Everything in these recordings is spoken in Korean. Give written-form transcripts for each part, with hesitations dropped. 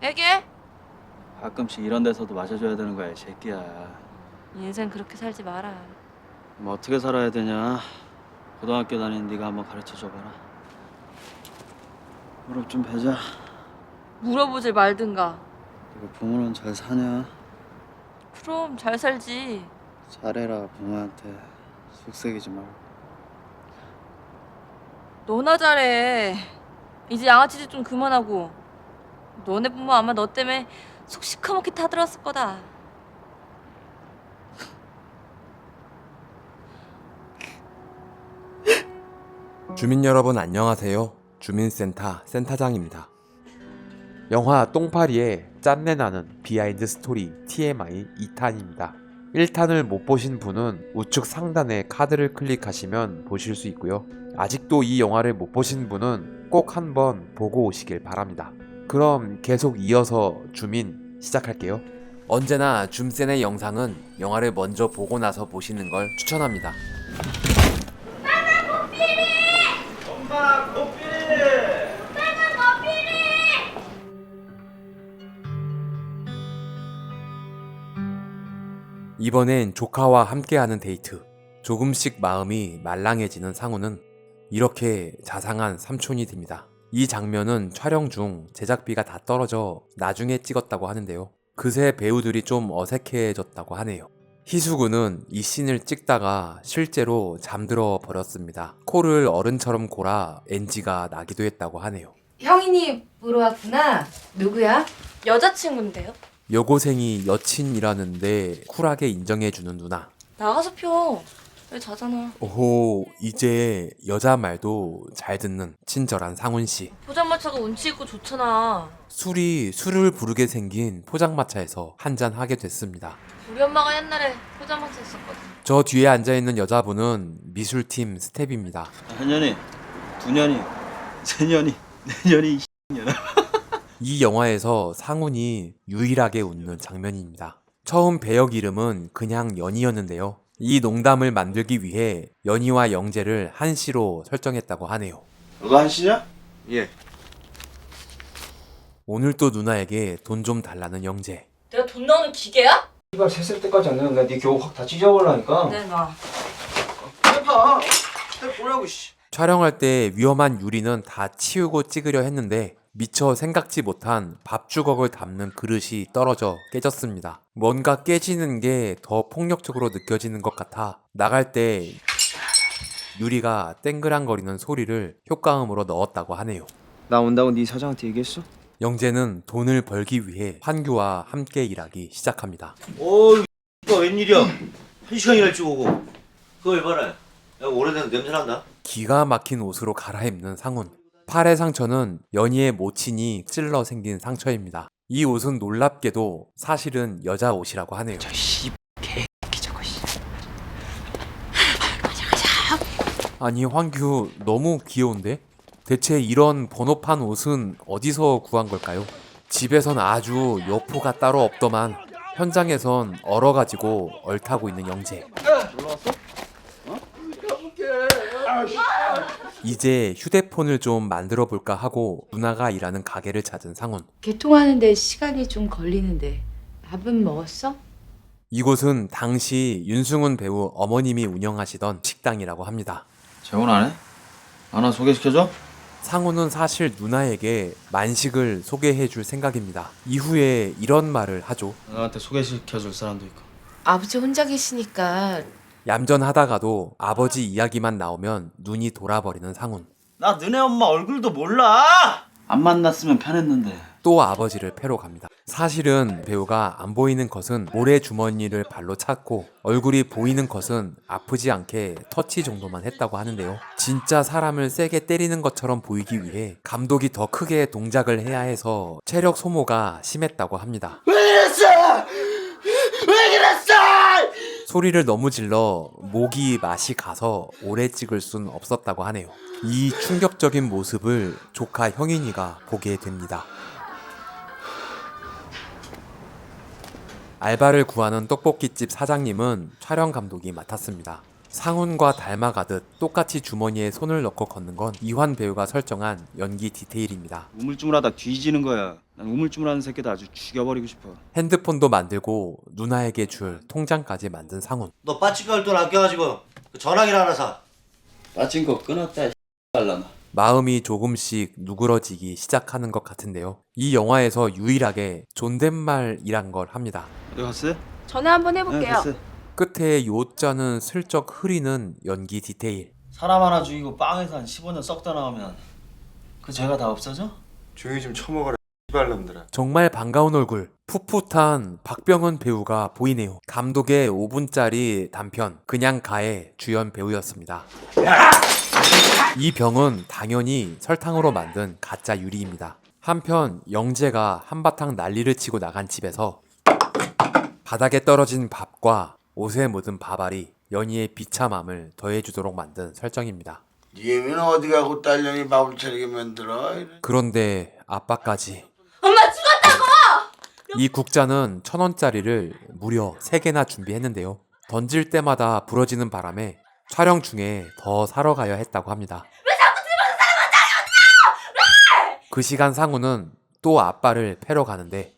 얘기해. 가끔씩 이런 데서도 마셔줘야 되는 거야, 이 새끼야. 인생 그렇게 살지 마라. 뭐 어떻게 살아야 되냐? 고등학교 다니는 네가 한번 가르쳐 줘봐라. 무릎 좀 베자. 물어보질 말든가. 이거 부모는 잘 사냐? 그럼 잘 살지. 잘해라 부모한테 속색이지 말고. 너나 잘해. 이제 양아치짓 좀 그만하고. 너네 부모 아마 너 때문에 속 시커멓게 타들었을 거다. 주민 여러분 안녕하세요. 주민센터 센터장입니다. 영화 똥파리의 짠내나는 비하인드 스토리 TMI 2탄입니다. 1탄을 못 보신 분은 우측 상단에 카드를 클릭하시면 보실 수 있고요. 아직도 이 영화를 못 보신 분은 꼭 한번 보고 오시길 바랍니다. 그럼 계속 이어서 주민 시작할게요. 언제나 줌센의 영상은 영화를 먼저 보고 나서 보시는 걸 추천합니다. 엄마 코피! 이번엔 조카와 함께하는 데이트. 조금씩 마음이 말랑해지는 상우는 이렇게 자상한 삼촌이 됩니다. 이 장면은 촬영 중 제작비가 다 떨어져 나중에 찍었다고 하는데요. 그새 배우들이 좀 어색해졌다고 하네요. 희수군은 이 씬을 찍다가 실제로 잠들어 버렸습니다. 코를 어른처럼 골아 NG가 나기도 했다고 하네요. 형인이 보러 왔구나. 누구야? 여자친구인데요? 여고생이 여친이라는데 쿨하게 인정해주는 누나. 나가서 펴. 왜 자잖아. 오호, 이제 여자 말도 잘 듣는 친절한 상훈씨. 포장마차가 운치 있고 좋잖아. 술을 부르게 생긴 포장마차에서 한잔 하게 됐습니다. 우리 엄마가 옛날에 포장마차 있었거든. 저 뒤에 앉아있는 여자분은 미술팀 스텝입니다. 한 년이, 두 년이, 세 년이, 네 년이 이 영화에서 상훈이 유일하게 웃는 장면입니다. 처음 배역 이름은 그냥 연희였는데요. 이 농담을 만들기 위해 연희와 영재를 한씨로 설정했다고 하네요. 너도 한씨냐? 예. 오늘 또 누나에게 돈 좀 달라는 영재. 내가 돈 나오는 기계야? 이발 셋을 때까지 안 되면 내가 네 겨우 확 다 찢어버리라니까. 네, 나. 해봐. 해보라고 씨. 촬영할 때 위험한 유리는 다 치우고 찍으려 했는데 미처 생각지 못한 밥주걱을 담는 그릇이 떨어져 깨졌습니다. 뭔가 깨지는 게 더 폭력적으로 느껴지는 것 같아 나갈 때 유리가 땡그랑거리는 소리를 효과음으로 넣었다고 하네요. 나 온다고 네 사장한테 얘기했어? 영재는 돈을 벌기 위해 환규와 함께 일하기 시작합니다. 이거 웬일이야? 1시간이나 일찍 오고. 그거 왜 봐라. 야, 오래된 냄새 난다. 기가 막힌 옷으로 갈아입는 상훈. 팔의 상처는 연희의 모친이 찔러 생긴 상처입니다. 이 옷은 놀랍게도 사실은 여자 옷이라고 하네요. 아니 황규 너무 귀여운데? 대체 이런 번호판 옷은 어디서 구한 걸까요? 집에선 아주 여포가 따로 없더만 현장에선 얼어가지고 얼타고 있는 영재. 이제 휴대폰을 좀 만들어 볼까 하고 누나가 일하는 가게를 찾은 상훈. 개통하는데 시간이 좀 걸리는데 밥은 먹었어? 이곳은 당시 윤승훈 배우 어머님이 운영하시던 식당이라고 합니다. 재혼 안 해? 하나 소개시켜줘? 상훈은 사실 누나에게 만식을 소개해 줄 생각입니다. 이후에 이런 말을 하죠. 나한테 소개시켜줄 사람도 있고. 아버지 혼자 계시니까 얌전하다가도 아버지 이야기만 나오면 눈이 돌아버리는 상훈. 나 너네 엄마 얼굴도 몰라! 안 만났으면 편했는데. 또 아버지를 패러 갑니다. 사실은 배우가 안 보이는 것은 모래 주머니를 발로 찼고 얼굴이 보이는 것은 아프지 않게 터치 정도만 했다고 하는데요. 진짜 사람을 세게 때리는 것처럼 보이기 위해 감독이 더 크게 동작을 해야 해서 체력 소모가 심했다고 합니다. 왜 그랬어! 왜 그랬어! 소리를 너무 질러 목이 맛이 가서 오래 찍을 순 없었다고 하네요. 이 충격적인 모습을 조카 형인이가 보게 됩니다. 알바를 구하는 떡볶이집 사장님은 촬영 감독이 맡았습니다. 상훈과 닮아가듯 똑같이 주머니에 손을 넣고 걷는 건 이환 배우가 설정한 연기 디테일입니다. 우물쭈물하다 뒤지는 거야. 난 우물쭈물하는 새끼도 아주 죽여버리고 싶어. 핸드폰도 만들고 누나에게 줄 통장까지 만든 상훈. 너 빠진 걸돈 아껴가지고 그 전화기를 하나 사. 빠진 거 끊었다. 달라나. 마음이 조금씩 누그러지기 시작하는 것 같은데요. 이 영화에서 유일하게 존댓말이란 걸 합니다. 어디 갔어요? 전화 한번 네, 해볼게요. 됐어요. 끝에 요자는 슬쩍 흐리는 연기 디테일. 사람 하나 죽이고 빵에서 한 15년 썩다 나오면 그 죄가 다 없어져? 조용히 좀 처먹어라 X발놈들아. 정말 반가운 얼굴, 풋풋한 박병은 배우가 보이네요. 감독의 5분짜리 단편 그냥 가의 주연 배우였습니다. 이 병은 당연히 설탕으로 만든 가짜 유리입니다. 한편 영재가 한바탕 난리를 치고 나간 집에서 바닥에 떨어진 밥과 옷에 묻은 밥알이 연희의 비참함을 더해주도록 만든 설정입니다. 니는 어디 가고 딸년이 밥을 차리게 만들어? 그런데 아빠까지. 엄마 죽었다고! 이 국자는 1,000원짜리를 무려 3개나 준비했는데요. 던질 때마다 부러지는 바람에 촬영 중에 더 사러 가야 했다고 합니다. 왜 자꾸 집에서 사람을 때려! 그 시간 상우는 또 아빠를 패러 가는데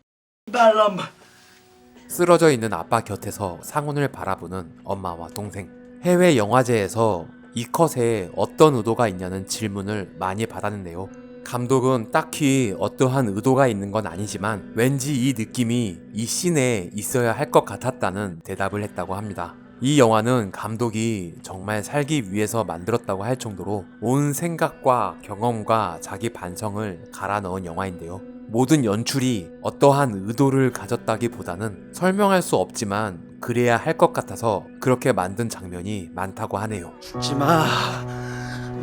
쓰러져 있는 아빠 곁에서 상훈을 바라보는 엄마와 동생. 해외 영화제에서 이 컷에 어떤 의도가 있냐는 질문을 많이 받았는데요. 감독은 딱히 어떠한 의도가 있는 건 아니지만 왠지 이 느낌이 이 씬에 있어야 할 것 같았다는 대답을 했다고 합니다. 이 영화는 감독이 정말 살기 위해서 만들었다고 할 정도로 온 생각과 경험과 자기 반성을 갈아 넣은 영화인데요. 모든 연출이 어떠한 의도를 가졌다기보다는 설명할 수 없지만 그래야 할 것 같아서 그렇게 만든 장면이 많다고 하네요. 죽지 마.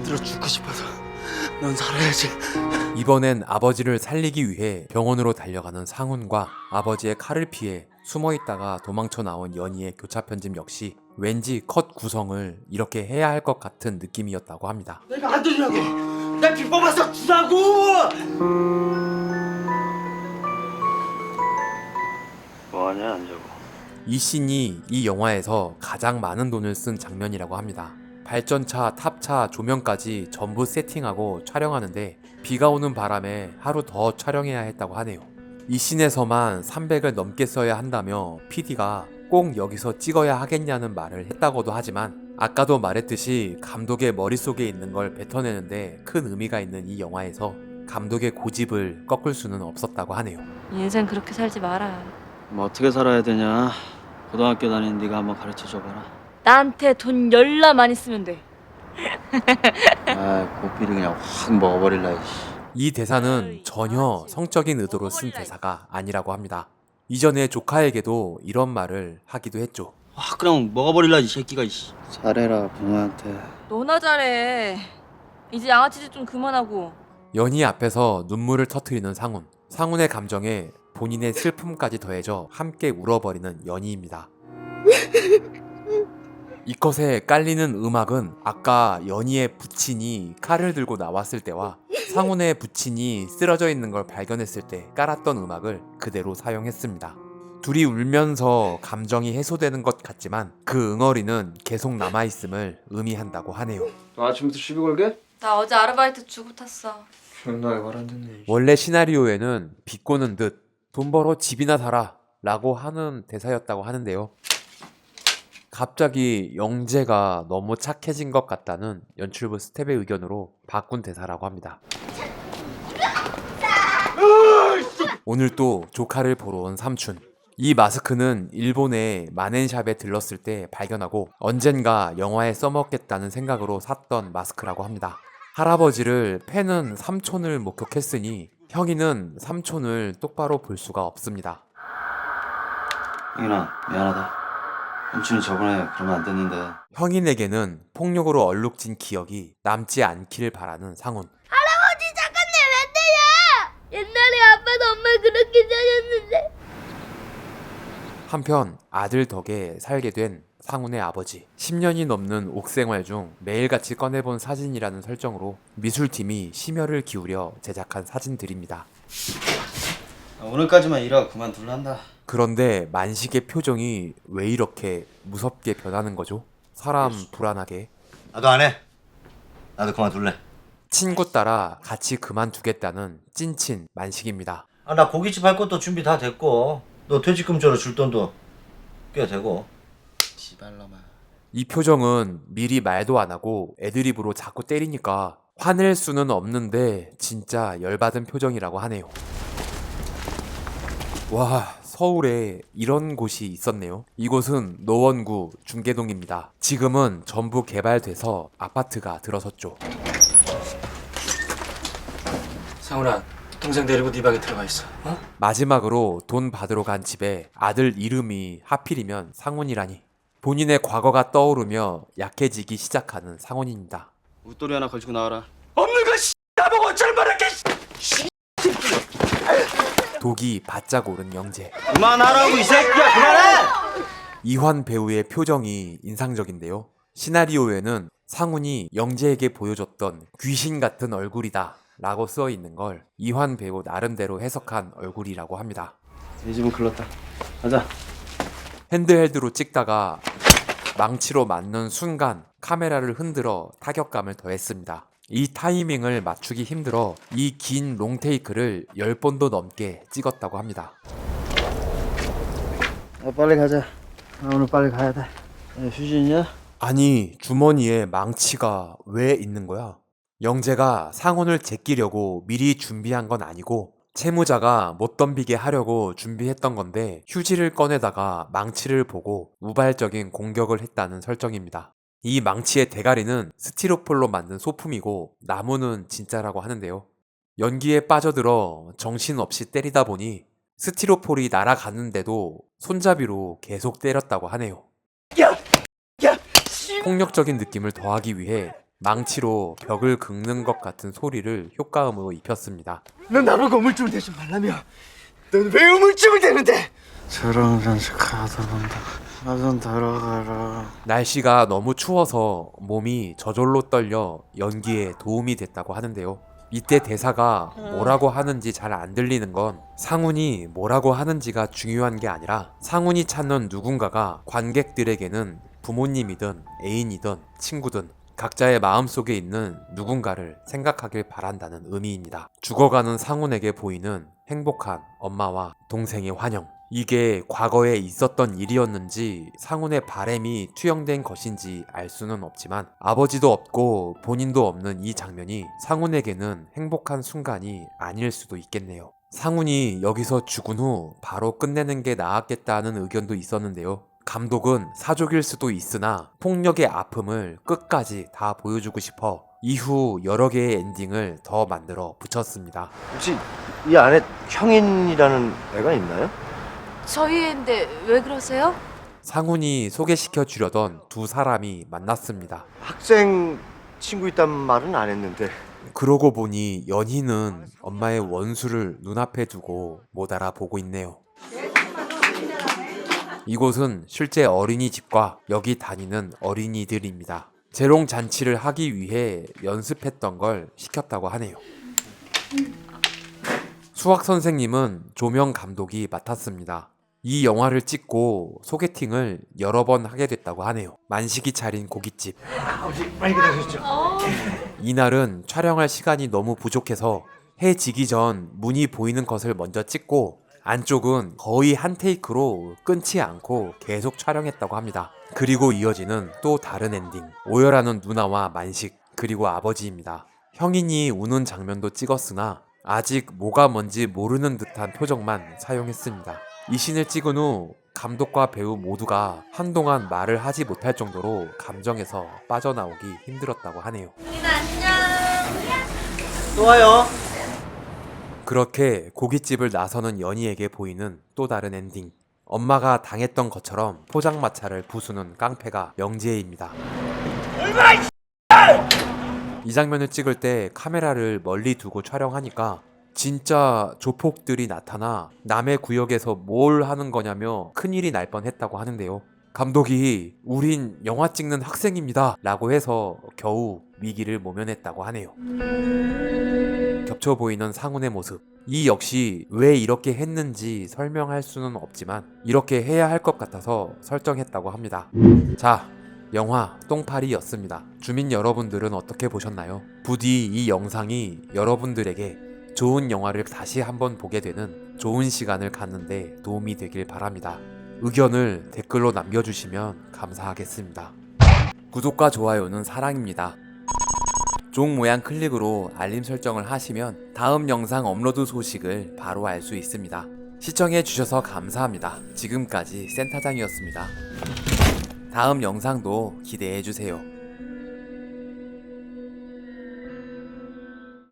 들어 죽고 싶어서. 넌 살아야지. 이번엔 아버지를 살리기 위해 병원으로 달려가는 상훈과 아버지의 칼을 피해 숨어있다가 도망쳐 나온 연희의 교차 편집 역시 왠지 컷 구성을 이렇게 해야 할 것 같은 느낌이었다고 합니다. 내가 안 되냐고. 날 비법아서 주라고. 뭐하냐 안 자고. 이 씬이 이 영화에서 가장 많은 돈을 쓴 장면이라고 합니다. 발전차, 탑차, 조명까지 전부 세팅하고 촬영하는데 비가 오는 바람에 하루 더 촬영해야 했다고 하네요. 이 씬에서만 300을 넘게 써야 한다며 PD가 꼭 여기서 찍어야 하겠냐는 말을 했다고도 하지만 아까도 말했듯이 감독의 머릿속에 있는 걸 뱉어내는데 큰 의미가 있는 이 영화에서 감독의 고집을 꺾을 수는 없었다고 하네요. 인생 그렇게 살지 마라. 뭐 어떻게 살아야 되냐. 고등학교 다니는 네가 한번 가르쳐 줘봐라. 나한테 돈 열나 많이 쓰면 돼. 아, 고삐리 그냥 확 먹어버릴라. 이씨. 이 대사는 전혀 성적인 의도로 쓴 대사가 아니라고 합니다. 이전에 조카에게도 이런 말을 하기도 했죠. 확 그냥 먹어버릴라 이 새끼가 이씨. 잘해라 부모한테. 너나 잘해. 이제 양아치짓 좀 그만하고. 연희 앞에서 눈물을 터뜨리는 상훈. 상훈의 감정에 본인의 슬픔까지 더해져 함께 울어버리는 연희입니다. 이 컷에 깔리는 음악은 아까 연희의 부친이 칼을 들고 나왔을 때와 상훈의 부친이 쓰러져 있는 걸 발견했을 때 깔았던 음악을 그대로 사용했습니다. 둘이 울면서 감정이 해소되는 것 같지만 그 응어리는 계속 남아있음을 의미한다고 하네요. 너 아침부터 시비 걸게? 나 어제 아르바이트 주고 탔어. 존나게 말 안 듣네. 원래 시나리오에는 비꼬는 듯 돈 벌어 집이나 사라 라고 하는 대사였다고 하는데요. 갑자기 영재가 너무 착해진 것 같다는 연출부 스텝의 의견으로 바꾼 대사라고 합니다. 오늘 또 조카를 보러 온 삼촌. 이 마스크는 일본의 마넨샵에 들렀을 때 발견하고 언젠가 영화에 써먹겠다는 생각으로 샀던 마스크라고 합니다. 할아버지를 패는 삼촌을 목격했으니 형이는 삼촌을 똑바로 볼 수가 없습니다. 형이나 미안하다. 삼촌이 저번에 그러면 안 됐는데. 형인에게는 폭력으로 얼룩진 기억이 남지 않기를 바라는 상훈. 할아버지 잠깐 내 왜 때려? 옛날에 아빠도 엄마 그렇게 때렸는데. 한편 아들 덕에 살게 된 상훈의 아버지. 10년이 넘는 옥생활 중 매일같이 꺼내본 사진이라는 설정으로 미술팀이 심혈을 기울여 제작한 사진들입니다. 오늘까지만 일하고 그만둘란다. 그런데 만식의 표정이 왜 이렇게 무섭게 변하는 거죠? 사람 불안하게. 나도 안 해. 나도 그만둘래. 친구 따라 같이 그만두겠다는 찐친 만식입니다. 아, 나 고깃집 할 것도 준비 다 됐고 너 퇴직금조로 줄 돈도 꽤 되고. 씨발놈아. 이 표정은 미리 말도 안 하고 애드립으로 자꾸 때리니까 화낼 수는 없는데 진짜 열받은 표정이라고 하네요. 와, 서울에 이런 곳이 있었네요. 이곳은 노원구 중계동입니다. 지금은 전부 개발돼서 아파트가 들어섰죠. 상훈아, 동생 데리고 네 방에 들어가 있어. 어? 마지막으로 돈 받으러 간 집에 아들 이름이 하필이면 상훈이라니. 본인의 과거가 떠오르며 약해지기 시작하는 상훈입니다. 웃돌이 하나 걸치고 나와라. 없는 거 나보고 어쩔 말할게. 독이 바짝 오른 영재. 그만하라고 이 새끼야. 그만해. 이환 배우의 표정이 인상적인데요. 시나리오에는 상훈이 영재에게 보여줬던 귀신 같은 얼굴이다 라고 써 있는 걸 이환 배우 나름대로 해석한 얼굴이라고 합니다. 이 집은 글렀다. 가자. 핸드헬드로 찍다가 망치로 맞는 순간 카메라를 흔들어 타격감을 더했습니다. 이 타이밍을 맞추기 힘들어 이 긴 롱테이크를 10번도 넘게 찍었다고 합니다. 빨리 가자. 오늘 빨리 가야 돼. 휴지 있냐? 아니, 주머니에 망치가 왜 있는 거야? 영재가 상훈을 제끼려고 미리 준비한 건 아니고 채무자가 못 덤비게 하려고 준비했던 건데 휴지를 꺼내다가 망치를 보고 우발적인 공격을 했다는 설정입니다. 이 망치의 대가리는 스티로폴로 만든 소품이고 나무는 진짜라고 하는데요. 연기에 빠져들어 정신없이 때리다 보니 스티로폴이 날아갔는데도 손잡이로 계속 때렸다고 하네요. 폭력적인 느낌을 더하기 위해 망치로 벽을 긁는 것 같은 소리를 효과음으로 입혔습니다. 넌 나보고 우물쭈물 대지 말라며. 넌 왜 우물쭈물 대는데? 저런 잔식 하다 본다. 나좀 들어가라. 날씨가 너무 추워서 몸이 저절로 떨려 연기에 도움이 됐다고 하는데요. 이때 대사가 뭐라고 하는지 잘 안 들리는 건 상훈이 뭐라고 하는지가 중요한 게 아니라 상훈이 찾는 누군가가 관객들에게는 부모님이든 애인이든 친구든 각자의 마음속에 있는 누군가를 생각하길 바란다는 의미입니다. 죽어가는 상훈에게 보이는 행복한 엄마와 동생의 환영. 이게 과거에 있었던 일이었는지 상훈의 바램이 투영된 것인지 알 수는 없지만 아버지도 없고 본인도 없는 이 장면이 상훈에게는 행복한 순간이 아닐 수도 있겠네요. 상훈이 여기서 죽은 후 바로 끝내는 게 나았겠다는 의견도 있었는데요. 감독은 사족일 수도 있으나 폭력의 아픔을 끝까지 다 보여주고 싶어 이후 여러 개의 엔딩을 더 만들어 붙였습니다. 혹시 이 안에 형인이라는 애가 있나요? 저희 애인데 왜 그러세요? 상훈이 소개시켜 주려던 두 사람이 만났습니다. 학생 친구 있단 말은 안 했는데. 그러고 보니 연희는 엄마의 원수를 눈앞에 두고 못 알아보고 있네요. 이곳은 실제 어린이집과 여기 다니는 어린이들입니다. 재롱 잔치를 하기 위해 연습했던 걸 시켰다고 하네요. 수학 선생님은 조명 감독이 맡았습니다. 이 영화를 찍고 소개팅을 여러 번 하게 됐다고 하네요. 만식이 차린 고깃집. 이날은 촬영할 시간이 너무 부족해서 해 지기 전 문이 보이는 것을 먼저 찍고 안쪽은 거의 한 테이크로 끊지 않고 계속 촬영했다고 합니다. 그리고 이어지는 또 다른 엔딩. 오열하는 누나와 만식 그리고 아버지입니다. 형인이 우는 장면도 찍었으나 아직 뭐가 뭔지 모르는 듯한 표정만 사용했습니다. 이 씬을 찍은 후 감독과 배우 모두가 한동안 말을 하지 못할 정도로 감정에서 빠져나오기 힘들었다고 하네요. 또 와요. 그렇게 고깃집을 나서는 연희에게 보이는 또 다른 엔딩. 엄마가 당했던 것처럼 포장마차를 부수는 깡패가 영재입니다. 이 장면을 찍을 때 카메라를 멀리 두고 촬영하니까 진짜 조폭들이 나타나 남의 구역에서 뭘 하는 거냐며 큰일이 날 뻔했다고 하는데요. 감독이 우린 영화 찍는 학생입니다 라고 해서 겨우 위기를 모면했다고 하네요. 겹쳐 보이는 상훈의 모습. 이 역시 왜 이렇게 했는지 설명할 수는 없지만 이렇게 해야 할 것 같아서 설정했다고 합니다. 자, 영화 똥파리였습니다. 주민 여러분들은 어떻게 보셨나요? 부디 이 영상이 여러분들에게 좋은 영화를 다시 한번 보게 되는 좋은 시간을 갖는데 도움이 되길 바랍니다. 의견을 댓글로 남겨주시면 감사하겠습니다. 구독과 좋아요는 사랑입니다. 종 모양 클릭으로 알림 설정을 하시면 다음 영상 업로드 소식을 바로 알 수 있습니다. 시청해주셔서 감사합니다. 지금까지 센터장이었습니다. 다음 영상도 기대해주세요.